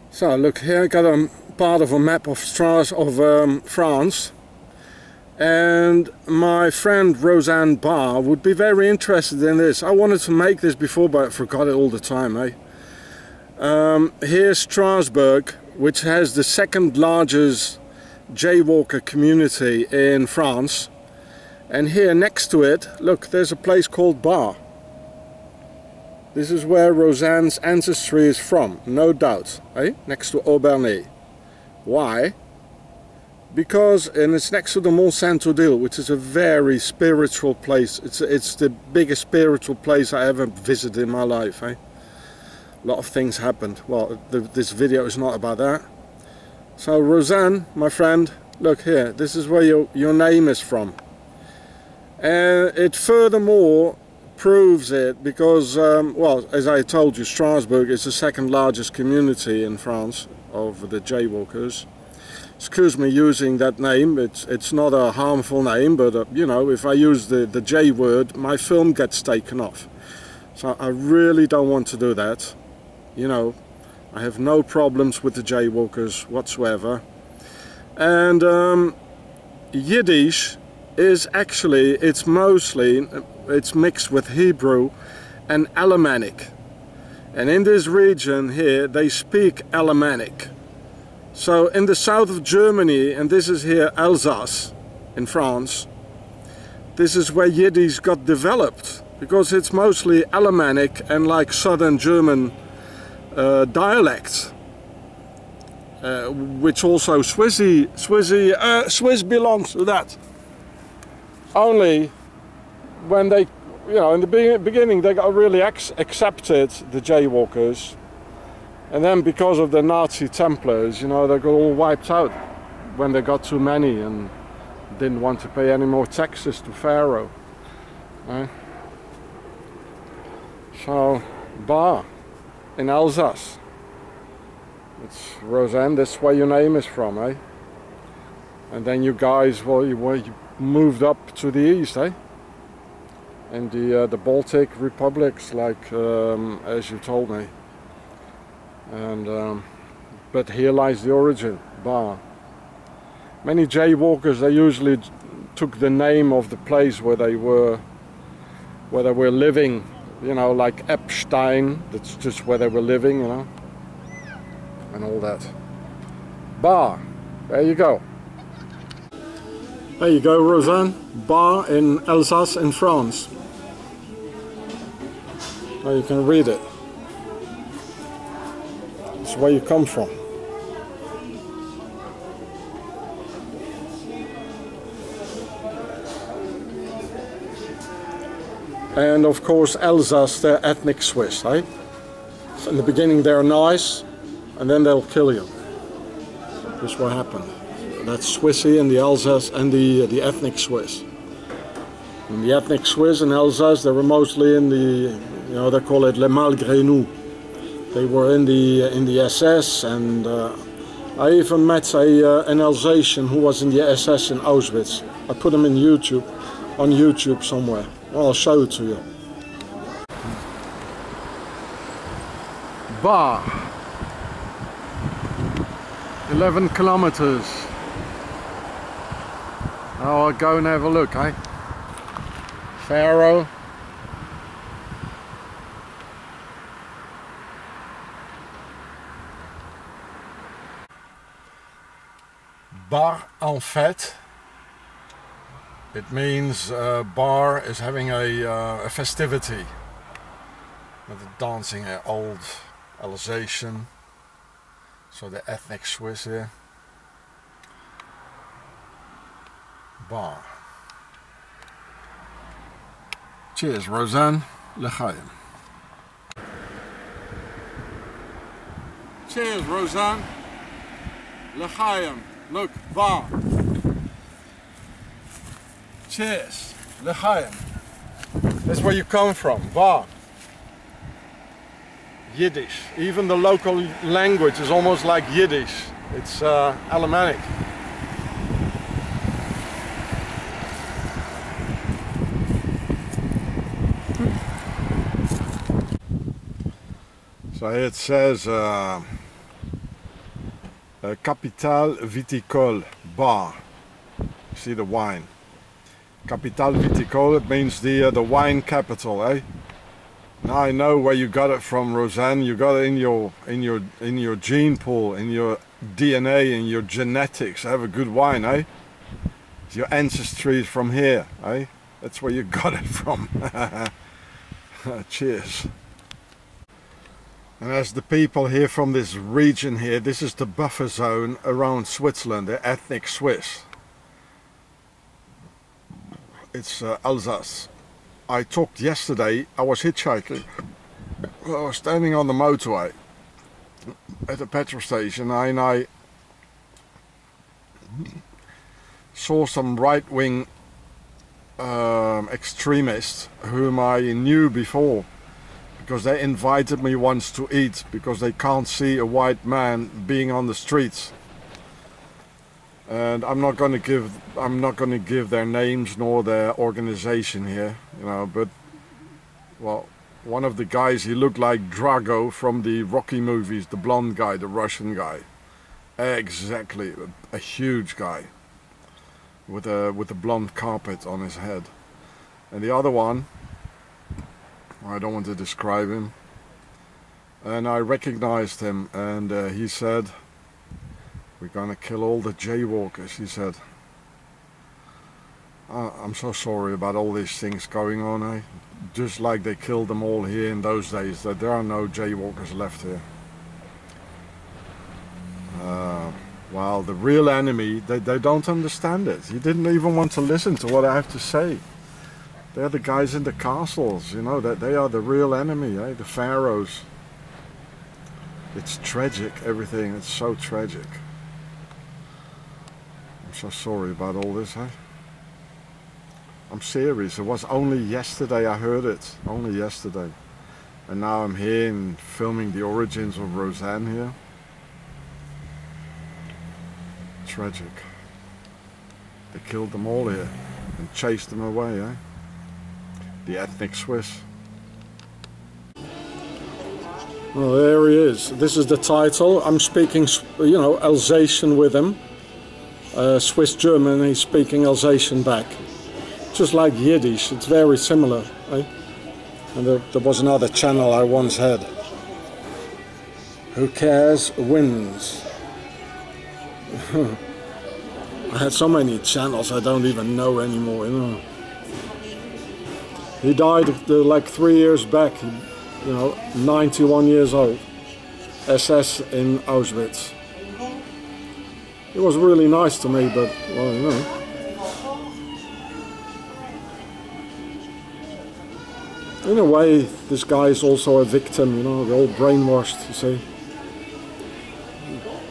So look, here I got a part of a map of France, and my friend Roseanne Barr would be very interested in this. I wanted to make this before, but I forgot it all the time, eh? Here's Strasbourg, which has the second largest jaywalker community in France, and here next to it, look, there's a place called Barr. This is where Roseanne's ancestry is from, no doubt, eh? Next to Aubernais. Why? Because, and it's next to the Mont Saint-Odile, which is a very spiritual place. It's the biggest spiritual place I ever visited in my life, eh? A lot of things happened. Well, this video is not about that. So Roseanne, my friend, look here, this is where your name is from. And it furthermore proves it because, well, as I told you, Strasbourg is the second largest community in France of the jaywalkers. Excuse me using that name, it's not a harmful name, but you know, if I use the J word, my film gets taken off. So I really don't want to do that. You know, I have no problems with the jaywalkers whatsoever. And Yiddish is actually, it's mixed with Hebrew and Alemannic. And in this region here, they speak Alemannic. So in the south of Germany, and this is here Alsace in France, this is where Yiddish got developed, because it's mostly Alemannic and like southern German dialects, which also Swiss belongs to that. Only when they, you know, in the beginning they got really accepted, the jaywalkers. And then because of the Nazi Templars, you know, they got all wiped out when they got too many and didn't want to pay any more taxes to Pharaoh. Right? So, Barr in Alsace. It's Roseanne, that's where your name is from, eh? And then you guys, well, you moved up to the east, eh? And the Baltic republics, like as you told me. And but here lies the origin, Barr. Many jaywalkers, they usually took the name of the place where they were living, you know, like Epstein, that's just where they were living, you know, and all that. Barr, there you go. There you go, Roseanne. Barr in Alsace in France. Now you can read it. It's where you come from. And of course Alsace, they're ethnic Swiss, eh? So in the beginning they're nice, and then they'll kill you. That's what happened. That's Swissy and the Alsace and the ethnic Swiss. And the ethnic Swiss in Alsace, they were mostly in the, you know, they call it les malgré nous. They were in the SS, and I even met an Alsatian who was in the SS in Auschwitz. I put him in YouTube, on YouTube somewhere. Well, I'll show it to you. Barr, 11 kilometers. Oh, I'll go and have a look, eh? Pharaoh. Barr en fête. It means Barr is having a festivity with the dancing, old Alsatian, so the ethnic Swiss here. Barr. Cheers, Roseanne. L'chaim. Cheers, Roseanne. L'chaim. Look, Barr. Cheers. L'chaim. That's where you come from, Barr. Yiddish. Even the local language is almost like Yiddish. It's Alemannic. So it says Capitale Viticole, Barr. See the wine. Capitale Viticole, it means the wine capital, eh? Now I know where you got it from, Roseanne. You got it in your gene pool, in your DNA, in your genetics. Have a good wine, eh? Your ancestry is from here, eh? That's where you got it from. Cheers. And as the people here from this region here, this is the buffer zone around Switzerland, the ethnic Swiss. It's Alsace. I talked yesterday, I was hitchhiking. I was standing on the motorway at a petrol station and I saw some right-wing extremists whom I knew before, because they invited me once to eat because they can't see a white man being on the streets. And I'm not going to give their names nor their organization here, you know, but well, one of the guys, he looked like Drago from the Rocky movies, the blonde guy, the Russian guy. Exactly, a huge guy with a blonde carpet on his head. And the other one, I don't want to describe him, and I recognized him, and he said, "We're gonna kill all the jaywalkers," he said. I'm so sorry about all these things going on, eh? Just like they killed them all here in those days, that there are no jaywalkers left here. Well, the real enemy, they don't understand it. He didn't even want to listen to what I have to say. They're the guys in the castles, you know, that they are the real enemy, eh? The pharaohs. It's tragic, everything, it's so tragic. I'm so sorry about all this, eh? I'm serious, it was only yesterday I heard it, only yesterday. And now I'm here and filming the origins of Roseanne here. Tragic. They killed them all here and chased them away, eh? The ethnic Swiss. Well, there he is. This is the title. I'm speaking, you know, Alsatian with him. Swiss German, he's speaking Alsatian back. Just like Yiddish, it's very similar, eh? And there was another channel I once had. Who cares wins. I had so many channels I don't even know anymore, you know. He died like 3 years back, you know, 91 years old. SS in Auschwitz. He was really nice to me, but, well, you know. In a way, this guy is also a victim, you know, they're all brainwashed, you see.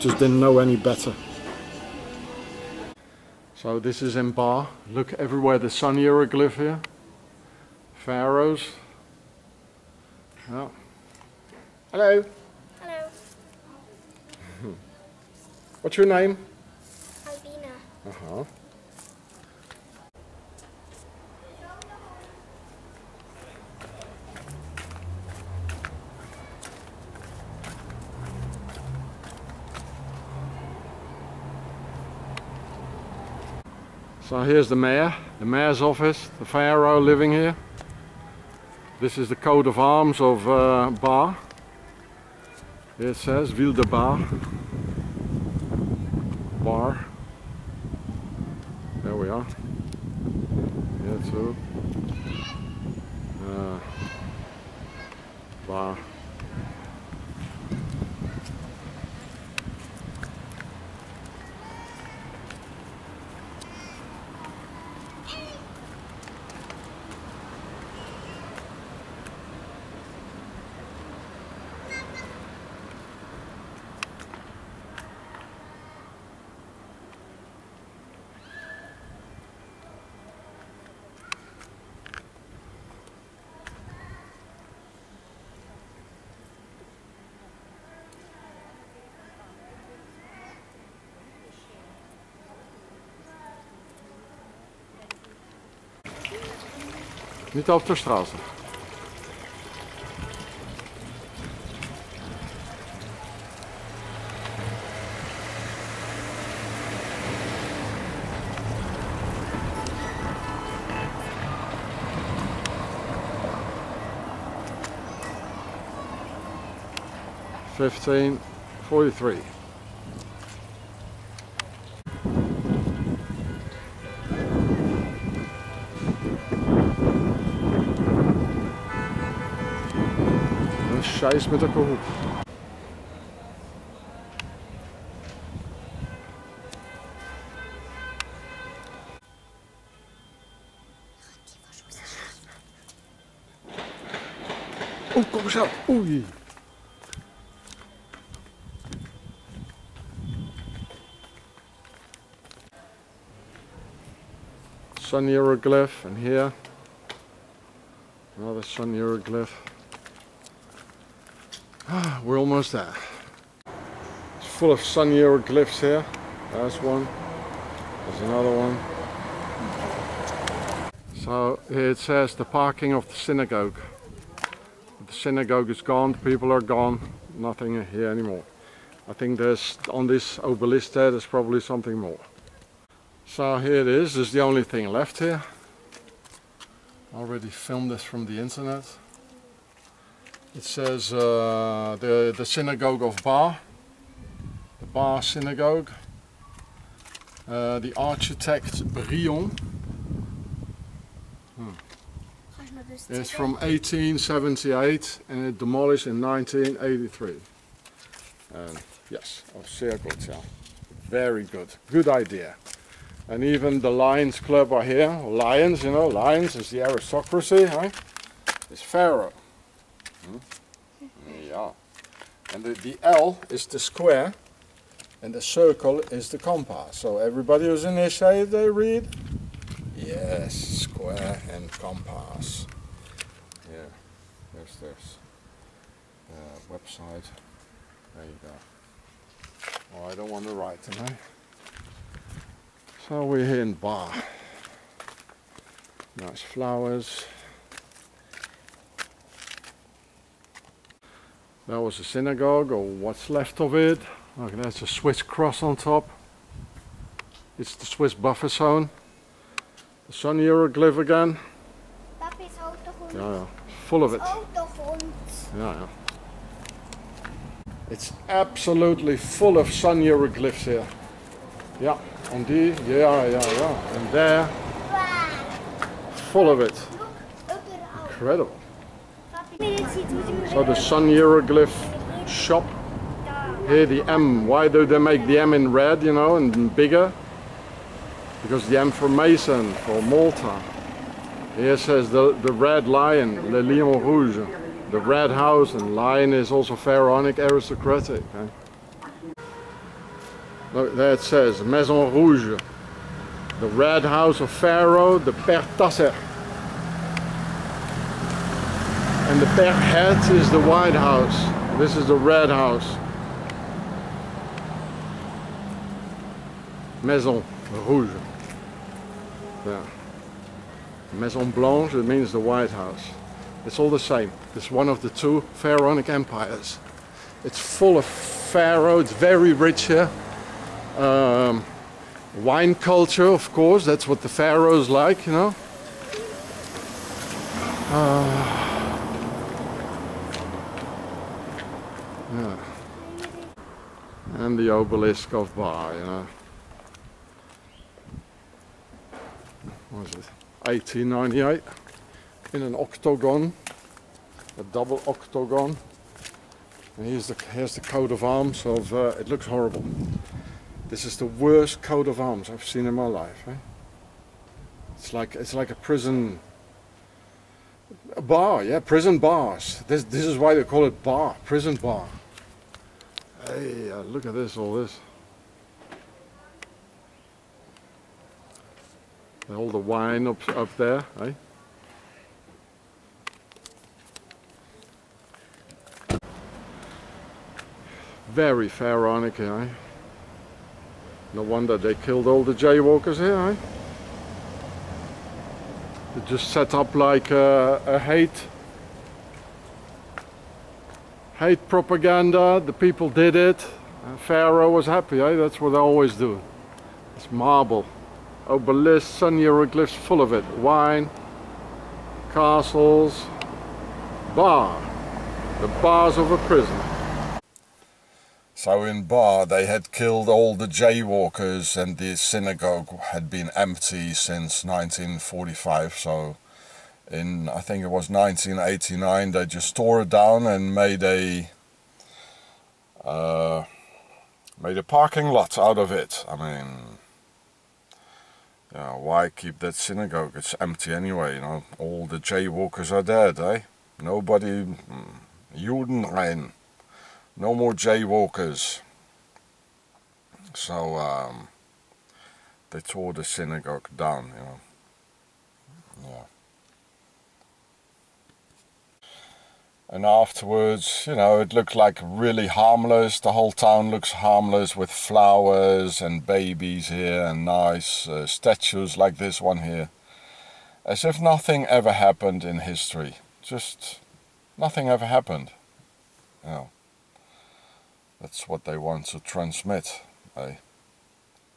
Just didn't know any better. So this is in Barr. Look everywhere, the sun hieroglyph here. Pharaohs. Oh. Hello. Hello. What's your name? Albina. Uh-huh. So here's the mayor's office, the pharaoh living here. This is the coat of arms of Barr. Here it says Ville de Barr. Barr. There we are. Here too. Barr. Niet auf der Straße. 1543. Een schijs met de koek. Oeh, kom eens op. Oei. Sun hieroglyph, and here another sun hieroglyph. We're almost there. It's full of sun hieroglyphs here. There's one. There's another one. So here it says the parking of the synagogue. The synagogue is gone, the people are gone, nothing here anymore. I think there's, on this obelisk there's probably something more. So here it is, this is the only thing left here. Already filmed this from the internet. It says the synagogue of Barr, the Barr Synagogue. The architect Brion is from 1878 and it demolished in 1983. And yes, zeer goed, yeah. Very good, good idea. And even the Lions Club are here. Lions, you know, Lions is the aristocracy, right? It's Pharaoh. Yeah. And the L is the square and the circle is the compass. So everybody who's in history, they read, yes, square and compass. Yeah, there's website. There you go. Oh, I don't want to write tonight. So we're here in Barr. Nice flowers. That was a synagogue, or what's left of it. Look, there's a Swiss cross on top. It's the Swiss buffer zone. The sun hieroglyph again. Yeah, full of it. Yeah. It's absolutely full of sun hieroglyphs here. Yeah, and yeah. And there, full of it. Incredible. So the sun hieroglyph shop. Here the M. Why do they make the M in red, you know, and bigger? Because the M for Mason, for Malta. Here says the red lion, Le Lion Rouge. The red house, and lion is also pharaonic, aristocratic. Eh? Look, there it says Maison Rouge. The red house of Pharaoh, the Père Tasser. And the Père Het is the white house. This is the red house. Maison Rouge. Yeah. Maison Blanche, it means the white house. It's all the same. It's one of the two pharaonic empires. It's full of pharaoh, it's very rich here. Wine culture, of course, that's what the pharaohs like, you know. Yeah. And the obelisk of Barr, you know. What was it? 1898. In an octagon, a double octagon. And here's the coat of arms of, it looks horrible. This is the worst coat of arms I've seen in my life. Eh? It's like a prison, a bar, yeah, prison bars. This is why they call it bar, prison bar. Hey, look at this, all this. All the wine up there, eh? Very pharaonic here, eh? No wonder they killed all the jaywalkers here, eh? They just set up like a hate propaganda. The people did it. Pharaoh was happy, eh? That's what they always do. It's marble. Obelisks, sun hieroglyphs, full of it. Wine, castles, bar. The bars of a prison. So in Barr they had killed all the jaywalkers, and the synagogue had been empty since 1945. So I think it was 1989, they just tore it down and made a parking lot out of it. I mean, yeah, why keep that synagogue? It's empty anyway, you know. All the jaywalkers are dead, eh? Nobody, G.I.U.R.E.H. No more jaywalkers. So they tore the synagogue down, you know. Yeah. And afterwards, you know, it looked like really harmless. The whole town looks harmless, with flowers and babies here and nice statues like this one here. As if nothing ever happened in history. Just nothing ever happened. You know, that's what they want to transmit, eh?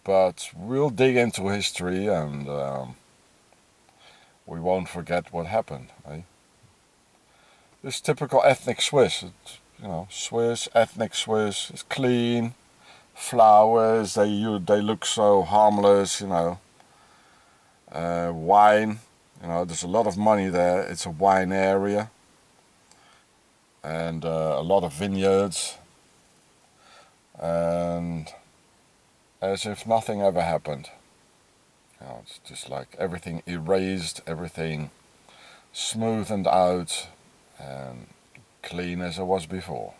But we'll dig into history, and we won't forget what happened, eh? This typical ethnic Swiss, you know, Swiss, ethnic Swiss. It's clean, flowers, they look so harmless, you know. Wine, you know, there's a lot of money there. It's a wine area, and a lot of vineyards, and as if nothing ever happened. You know, it's just like everything erased, everything smoothened out, and clean as it was before.